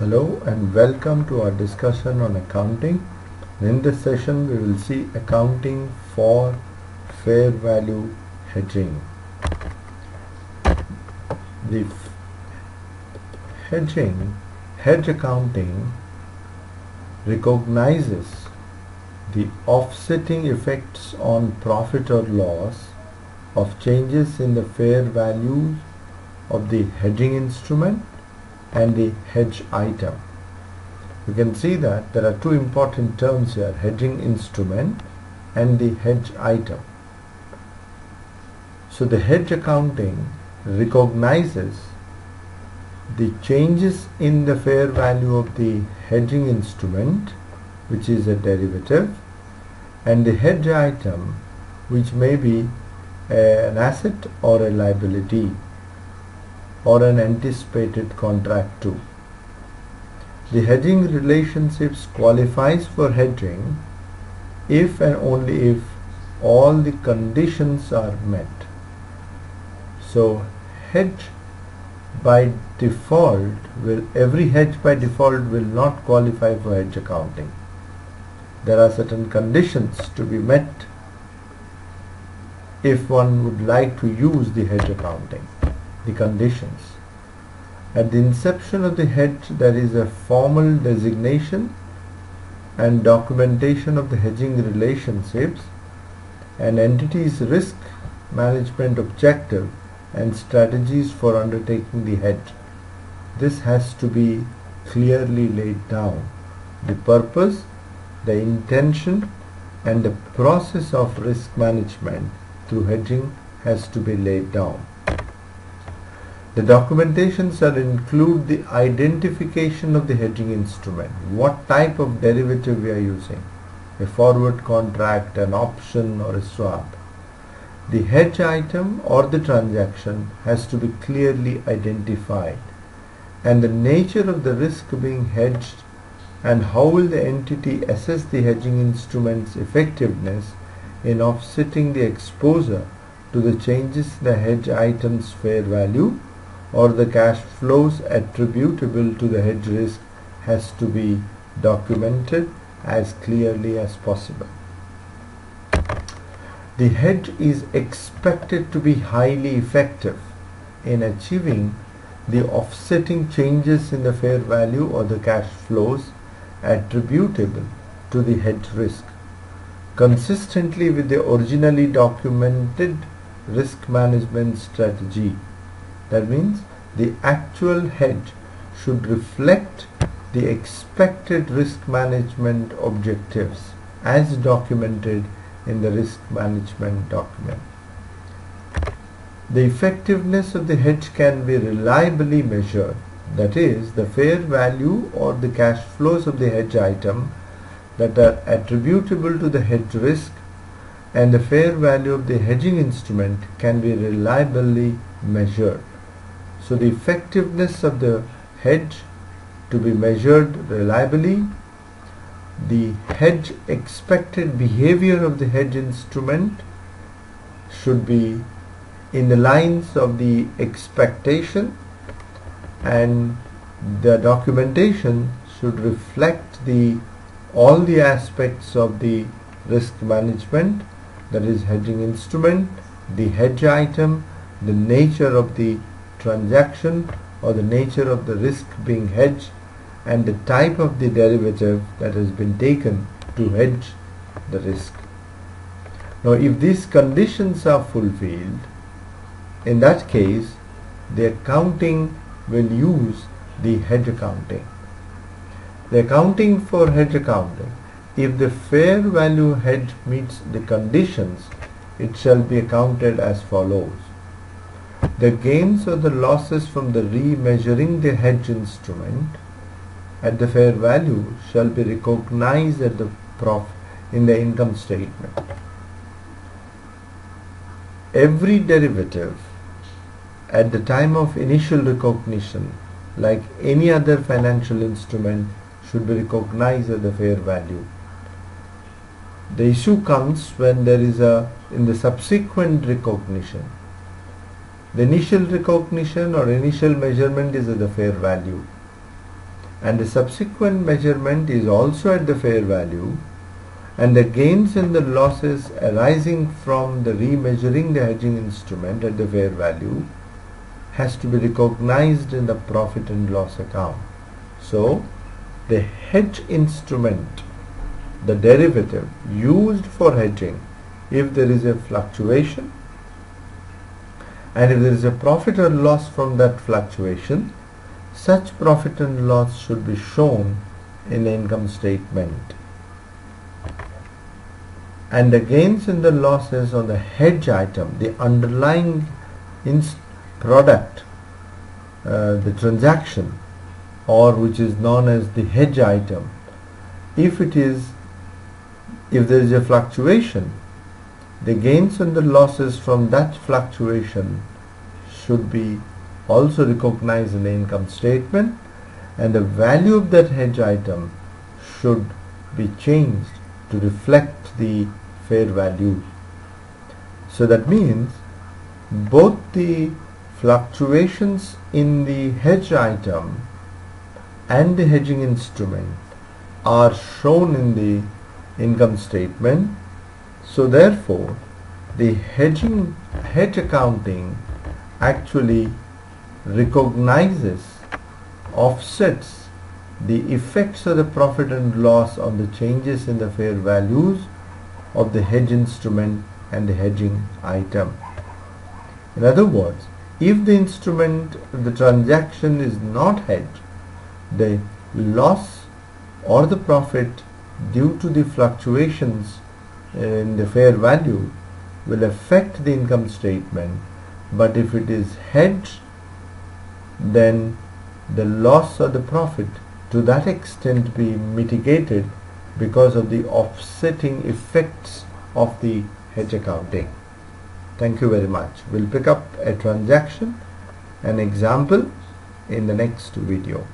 Hello and welcome to our discussion on accounting. In this session we will see accounting for fair value hedging. The hedge accounting recognizes the offsetting effects on profit or loss of changes in the fair value of the hedging instrument and the hedge item. You can see that there are two important terms here, hedging instrument and the hedge item. So the hedge accounting recognizes the changes in the fair value of the hedging instrument, which is a derivative, and the hedge item, which may be an asset or a liability or an anticipated contract too. The hedging relationships qualifies for hedging if and only if all the conditions are met. So every hedge by default will not qualify for hedge accounting. There are certain conditions to be met if one would like to use the hedge accounting. The conditions. At the inception of the hedge, there is a formal designation and documentation of the hedging relationships, an entity's risk management objective and strategies for undertaking the hedge. This has to be clearly laid down. The purpose, the intention and the process of risk management through hedging has to be laid down. The documentation shall include the identification of the hedging instrument, what type of derivative we are using, a forward contract, an option or a swap. The hedge item or the transaction has to be clearly identified, and the nature of the risk being hedged and how will the entity assess the hedging instrument's effectiveness in offsetting the exposure to the changes in the hedge item's fair value or the cash flows attributable to the hedge risk has to be documented as clearly as possible. The hedge is expected to be highly effective in achieving the offsetting changes in the fair value or the cash flows attributable to the hedge risk, consistently with the originally documented risk management strategy. That means the actual hedge should reflect the expected risk management objectives as documented in the risk management document. The effectiveness of the hedge can be reliably measured, that is, the fair value or the cash flows of the hedge item that are attributable to the hedge risk and the fair value of the hedging instrument can be reliably measured. So the effectiveness of the hedge to be measured reliably, the hedge expected behavior of the hedge instrument should be in the lines of the expectation, and the documentation should reflect all the aspects of the risk management, that is hedging instrument, the hedge item, the nature of the transaction or the nature of the risk being hedged, and the type of the derivative that has been taken to hedge the risk. Now if these conditions are fulfilled, in that case the accounting will use the hedge accounting. The accounting for hedge accounting, if the fair value hedge meets the conditions, it shall be accounted as follows. The gains or the losses from the remeasuring the hedge instrument at the fair value shall be recognized at the profit in the income statement. Every derivative at the time of initial recognition, like any other financial instrument, should be recognized at the fair value. The issue comes when there is in the subsequent recognition. The initial recognition or initial measurement is at the fair value. and the subsequent measurement is also at the fair value, and the gains and the losses arising from the remeasuring the hedging instrument at the fair value has to be recognized in the profit and loss account. So the hedge instrument, the derivative used for hedging, if there is a fluctuation and if there is a profit or loss from that fluctuation, such profit and loss should be shown in the income statement. And the gains and the losses on the hedge item, the underlying product, the transaction, or which is known as the hedge item, if there is a fluctuation, the gains and the losses from that fluctuation should be also recognized in the income statement, and the value of that hedge item should be changed to reflect the fair value. So that means both the fluctuations in the hedge item and the hedging instrument are shown in the income statement. So therefore the hedge accounting actually recognizes, offsets the effects of the profit and loss on the changes in the fair values of the hedge instrument and the hedging item. In other words, if the instrument, the transaction is not hedged, the loss or the profit due to the fluctuations in the fair value will affect the income statement, but if it is hedged, then the loss or the profit to that extent be mitigated because of the offsetting effects of the hedge accounting. Thank you very much. We'll pick up a transaction, an example, in the next video.